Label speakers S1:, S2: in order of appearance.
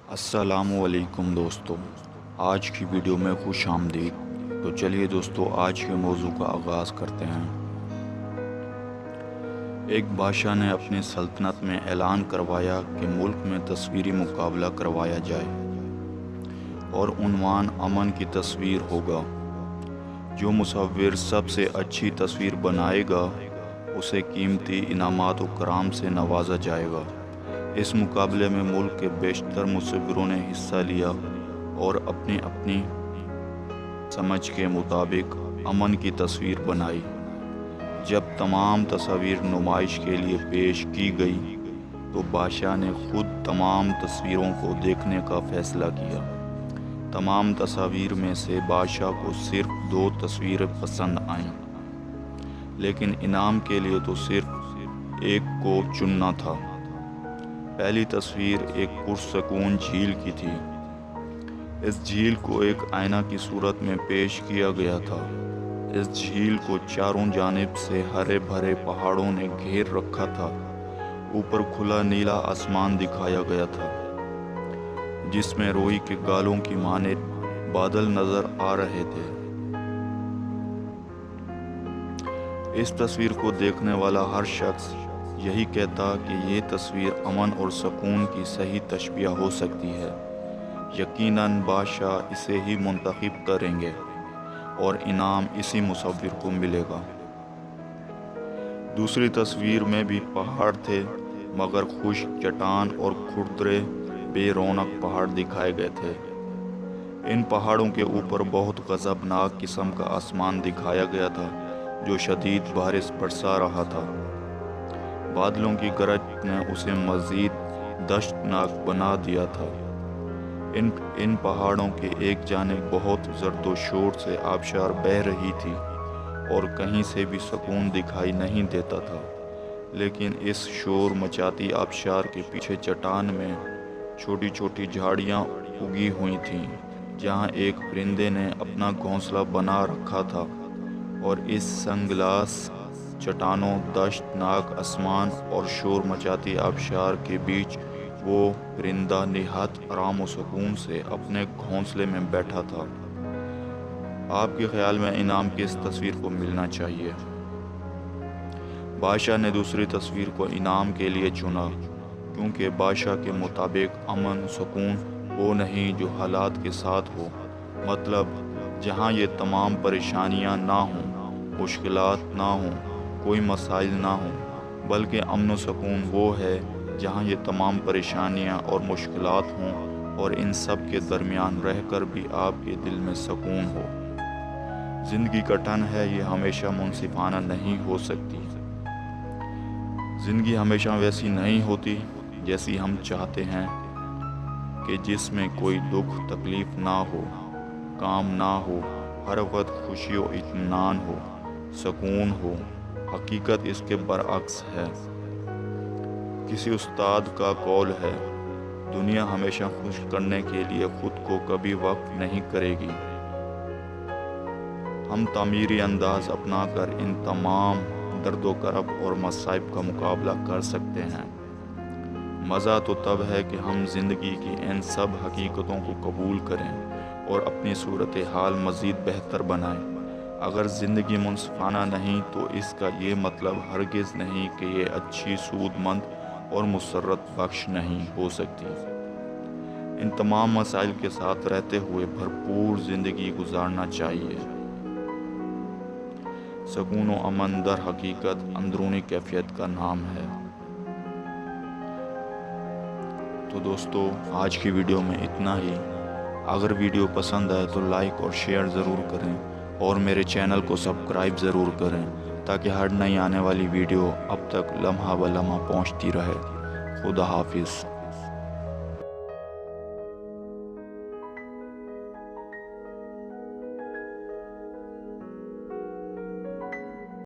S1: السلام علیکم دوستو، آج کی ویڈیو میں خوش آمدید۔ تو چلیے دوستو، آج کے موضوع کا آغاز کرتے ہیں۔ ایک بادشاہ نے اپنی سلطنت میں اعلان کروایا کہ ملک میں تصویری مقابلہ کروایا جائے اور عنوان امن کی تصویر ہوگا۔ جو مصور سب سے اچھی تصویر بنائے گا اسے قیمتی انعامات و کرام سے نوازا جائے گا۔ اس مقابلے میں ملک کے بیشتر مصوروں نے حصہ لیا اور اپنی اپنی سمجھ کے مطابق امن کی تصویر بنائی۔ جب تمام تصاویر نمائش کے لیے پیش کی گئی تو بادشاہ نے خود تمام تصویروں کو دیکھنے کا فیصلہ کیا۔ تمام تصاویر میں سے بادشاہ کو صرف 2 تصویریں پسند آئیں، لیکن انعام کے لیے تو صرف ایک کو چننا تھا۔ پہلی تصویر ایک پرسکون جھیل کی تھی۔ اس جھیل کو ایک آئینہ کی صورت میں پیش کیا گیا تھا۔ اس جھیل کو چاروں جانب سے ہرے بھرے پہاڑوں نے گھیر رکھا تھا۔ اوپر کھلا نیلا آسمان دکھایا گیا تھا جس میں روئی کے گالوں کی مانند بادل نظر آ رہے تھے۔ اس تصویر کو دیکھنے والا ہر شخص یہی کہتا کہ یہ تصویر امن اور سکون کی صحیح تشبیہ ہو سکتی ہے۔ یقیناً بادشاہ اسے ہی منتخب کریں گے اور انعام اسی مصور کو ملے گا۔ دوسری تصویر میں بھی پہاڑ تھے، مگر خشک چٹان اور کھردرے بے رونق پہاڑ دکھائے گئے تھے۔ ان پہاڑوں کے اوپر بہت غضبناک قسم کا آسمان دکھایا گیا تھا جو شدید بارش برسا رہا تھا۔ بادلوں کی گرج نے اسے مزید دہشتناک بنا دیا تھا۔ ان پہاڑوں کے ایک جانب بہت زرد و شور سے آبشار بہہ رہی تھی اور کہیں سے بھی سکون دکھائی نہیں دیتا تھا، لیکن اس شور مچاتی آبشار کے پیچھے چٹان میں چھوٹی چھوٹی جھاڑیاں اگی ہوئی تھیں جہاں ایک پرندے نے اپنا گھونسلہ بنا رکھا تھا، اور اس سنگلاس چٹانوں، دہشتناک آسمان اور شور مچاتی آبشار کے بیچ وہ پرندہ نہایت آرام و سکون سے اپنے گھونسلے میں بیٹھا تھا۔ آپ کے خیال میں انعام کس تصویر کو ملنا چاہیے؟ بادشاہ نے دوسری تصویر کو انعام کے لیے چنا، کیونکہ بادشاہ کے مطابق امن سکون وہ نہیں جو حالات کے ساتھ ہو، مطلب جہاں یہ تمام پریشانیاں نہ ہوں، مشکلات نہ ہوں، کوئی مسائل نہ ہوں، بلکہ امن و سکون وہ ہے جہاں یہ تمام پریشانیاں اور مشکلات ہوں اور ان سب کے درمیان رہ کر بھی آپ کے دل میں سکون ہو۔ زندگی کا ٹن ہے، یہ ہمیشہ منصفانہ نہیں ہو سکتی۔ زندگی ہمیشہ ویسی نہیں ہوتی جیسی ہم چاہتے ہیں، کہ جس میں کوئی دکھ تکلیف نہ ہو، کام نہ ہو، ہر وقت خوشی و اطمینان ہو، سکون ہو۔ حقیقت اس کے برعکس ہے۔ کسی استاد کا قول ہے، دنیا ہمیشہ خوش کرنے کے لیے خود کو کبھی وقف نہیں کرے گی۔ ہم تعمیری انداز اپنا کر ان تمام درد و کرب اور مصائب کا مقابلہ کر سکتے ہیں۔ مزہ تو تب ہے کہ ہم زندگی کی ان سب حقیقتوں کو قبول کریں اور اپنی صورتحال مزید بہتر بنائیں۔ اگر زندگی منصفانہ نہیں تو اس کا یہ مطلب ہرگز نہیں کہ یہ اچھی، سود مند اور مسرت بخش نہیں ہو سکتی۔ ان تمام مسائل کے ساتھ رہتے ہوئے بھرپور زندگی گزارنا چاہیے۔ سکون و امن در حقیقت اندرونی کیفیت کا نام ہے۔ تو دوستو، آج کی ویڈیو میں اتنا ہی۔ اگر ویڈیو پسند آئے تو لائک اور شیئر ضرور کریں اور میرے چینل کو سبسکرائب ضرور کریں تاکہ ہر نئی آنے والی ویڈیو اب تک لمحہ بہ لمحہ پہنچتی رہے۔ خدا حافظ۔